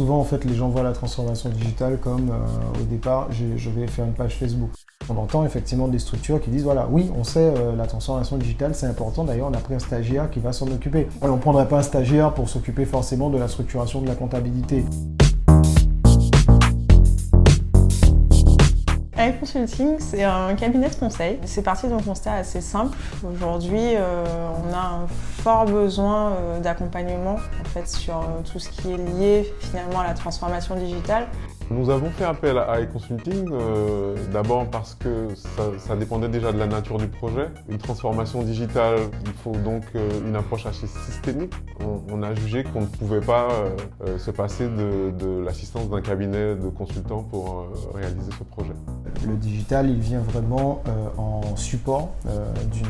souvent, en fait, les gens voient la transformation digitale comme, au départ, je vais faire une page Facebook. On entend effectivement des structures qui disent, voilà, oui, on sait, la transformation digitale, c'est important. D'ailleurs, on a pris un stagiaire qui va s'en occuper. On ne prendrait pas un stagiaire pour s'occuper forcément de la structuration de la comptabilité. AI Consulting, c'est un cabinet de conseil. C'est parti d'un constat assez simple. Aujourd'hui, on a un fort besoin d'accompagnement en fait, sur tout ce qui est lié finalement à la transformation digitale. Nous avons fait appel à AI Consulting, d'abord parce que ça dépendait déjà de la nature du projet. Une transformation digitale, il faut donc une approche assez systémique. On a jugé qu'on ne pouvait pas se passer de l'assistance d'un cabinet de consultants pour réaliser ce projet. Le digital, il vient vraiment en support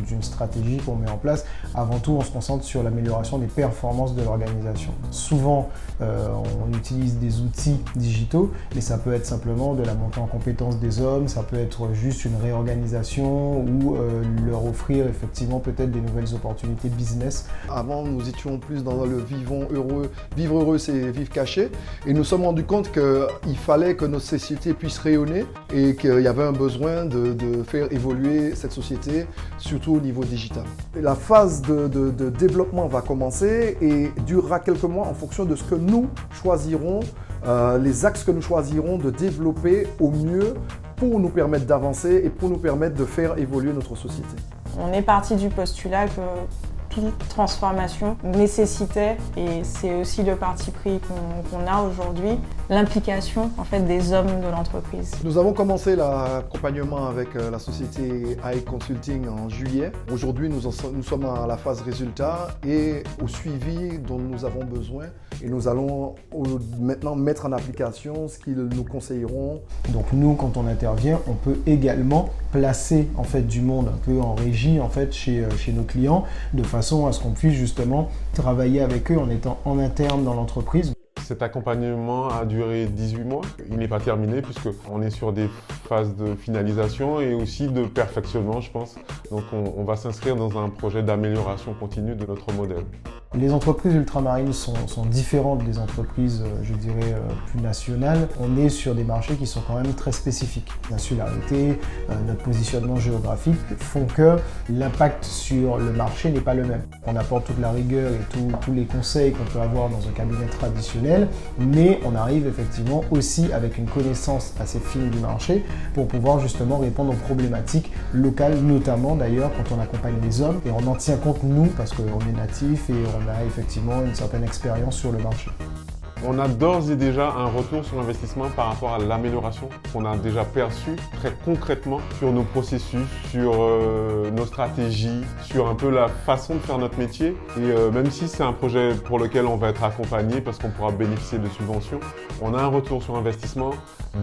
d'une stratégie qu'on met en place. Avant tout, on se concentre sur l'amélioration des performances de l'organisation. Souvent, on utilise des outils digitaux, mais ça peut être simplement de la montée en compétences des hommes, ça peut être juste une réorganisation ou leur offrir effectivement peut-être des nouvelles opportunités business. Avant, nous étions plus dans le vivre heureux, c'est vivre caché. Et nous nous sommes rendus compte qu'il fallait que notre société puisse rayonner et qu'il y avait un besoin de faire évoluer cette société, surtout au niveau digital. Et la phase de développement va commencer et durera quelques mois en fonction de ce que nous choisirons, les axes que nous choisirons de développer au mieux pour nous permettre d'avancer et pour nous permettre de faire évoluer notre société. On est parti du postulat que toute transformation nécessitait, et c'est aussi le parti pris qu'on a aujourd'hui, l'implication en fait, des hommes de l'entreprise. Nous avons commencé l'accompagnement avec la société AI Consulting en juillet. Aujourd'hui, nous sommes à la phase résultat et au suivi dont nous avons besoin. Et nous allons maintenant mettre en application ce qu'ils nous conseilleront. Donc nous, quand on intervient, on peut également placer en fait, du monde un peu en régie en fait, chez nos clients, de façon à ce qu'on puisse justement travailler avec eux en étant en interne dans l'entreprise. Cet accompagnement a duré 18 mois. Il n'est pas terminé puisqu'on est sur des phases de finalisation et aussi de perfectionnement, je pense. Donc on va s'inscrire dans un projet d'amélioration continue de notre modèle. Les entreprises ultramarines sont différentes des entreprises, je dirais, plus nationales. On est sur des marchés qui sont quand même très spécifiques. L'insularité, notre positionnement géographique font que l'impact sur le marché n'est pas le même. On apporte toute la rigueur et tous les conseils qu'on peut avoir dans un cabinet traditionnel, mais on arrive effectivement aussi avec une connaissance assez fine du marché pour pouvoir justement répondre aux problématiques locales, notamment d'ailleurs quand on accompagne les hommes, et on en tient compte nous parce qu'on est natif et on a effectivement une certaine expérience sur le marché. On a d'ores et déjà un retour sur investissement par rapport à l'amélioration qu'on a déjà perçue très concrètement sur nos processus, sur nos stratégies, sur un peu la façon de faire notre métier. Et même si c'est un projet pour lequel on va être accompagné parce qu'on pourra bénéficier de subventions, on a un retour sur investissement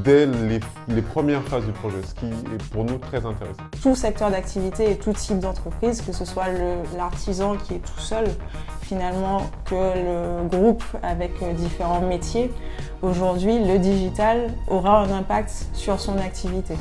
dès les premières phases du projet, ce qui est pour nous très intéressant. Tout secteur d'activité et tout type d'entreprise, que ce soit l'artisan qui est tout seul, finalement, que le groupe avec différents métiers, aujourd'hui, le digital aura un impact sur son activité.